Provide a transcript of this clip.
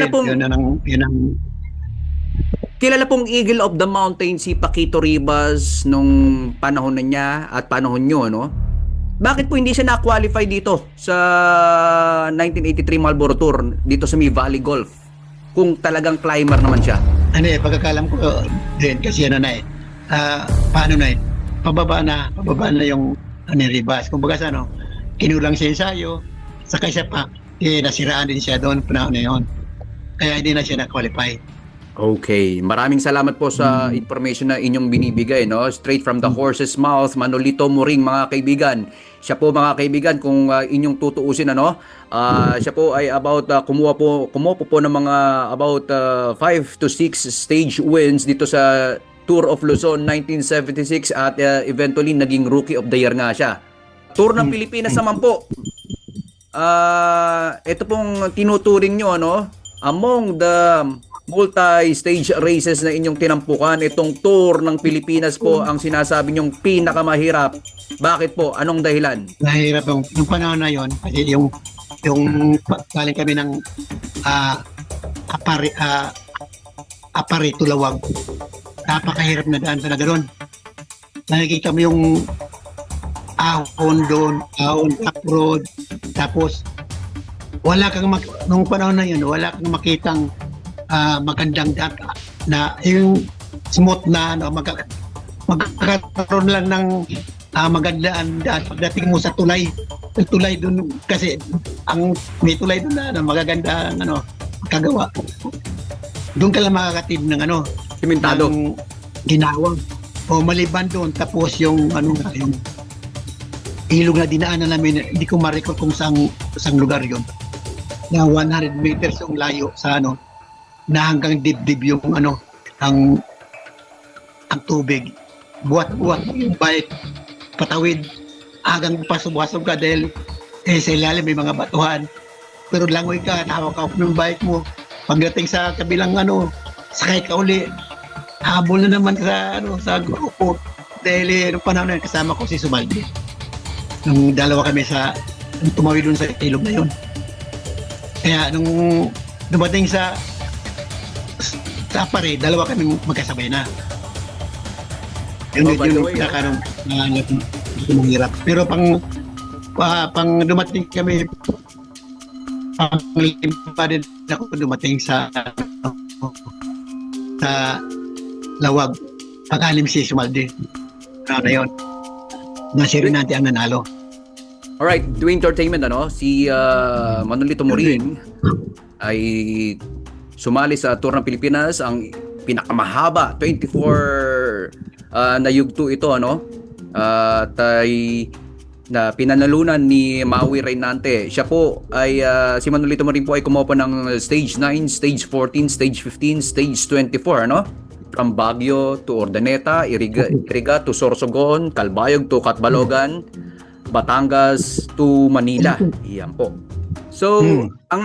kilala pong yun ang kilala pong Eagle of the Mountain si Paquito Ribas nung panahon na niya at panahon nyo, no? Bakit po hindi siya na-qualify dito sa 1983 Marlboro Tour dito sa Mi Valley Golf? Kung talagang climber naman siya. ano pagkakalam ko din kasi ano na paano na pababa na yung Ribas. Kumbaga sa kinulang siya ensayo, saka siya pa, nasiraan din siya doon panahon na yun. Kaya hindi na siya na-qualify. Okay, maraming salamat po sa information na inyong binibigay, no? Straight from the horse's mouth, Manolito Moring, mga kaibigan. Siya po, mga kaibigan, kung inyong tutuusin, siya po ay about kumuha po ng mga about 5 to 6 stage wins dito sa Tour of Luzon 1976 at eventually naging Rookie of the Year nga siya. Tour ng Pilipinas naman po. Ito pong tinuturing nyo, among the multi-stage races na inyong tinampukan, itong Tour ng Pilipinas po ang sinasabi nyong pinakamahirap. Bakit po? Anong dahilan? Nahirap yung panahon na yon kasi yung galing kami ng Aparito Lawag. Napakahirap na daan talaga doon. Nakikita mo yung ahon doon, ahon up road, tapos wala kang nung panahon na yun, wala kang makitang magandang data na yung smooth na magkakaroon lang ng magandaan daan pagdating mo sa tulay. Yung tulay doon kasi ang may tulay doon na magaganda kagawa. Doon ka lang makakatid ng Simentado. ng ginawang o maliban doon, tapos yung yung ilog na dinaanan namin, hindi ko ma-record kung saang lugar yon, na 100 meters yung layo sa na hanggang dibdib yung ang tubig, buhat-buhat yung bike patawid hanggang pasubasog ka dahil sa ilalim may mga batuhan, pero langoy ka, hawak ka ng bike mo. Pagdating sa kabilang sakay ka uli, habol na naman sa grupo dahil nung panahon na kasama ko si Sumaldi. Nung dalawa kami tumawid dun sa ilog na yun. Kaya nung dumating sa Apare, dalawa kami magkasabay na. Yun yung hirap. Pero pang dumating kami, pang din ako dumating sa Lawag. Pag-alim si Sumaldi. Na yun. Nasi Renante ang nanalo. Alright, to entertainment, si Manolito Moring ay sumali sa Tour ng Pilipinas, ang pinakamahaba, 24 na yugto ito, at ay na pinanalunan ni Maui Reynante. Siya po ay si Manolito Moring po ay kumuha po ng stage 9, stage 14, stage 15, stage 24, from Baguio to Urdaneta, Iriga to Sorsogon, Calbayog to Catbalogan, Batangas to Manila. Iyan po. So, ang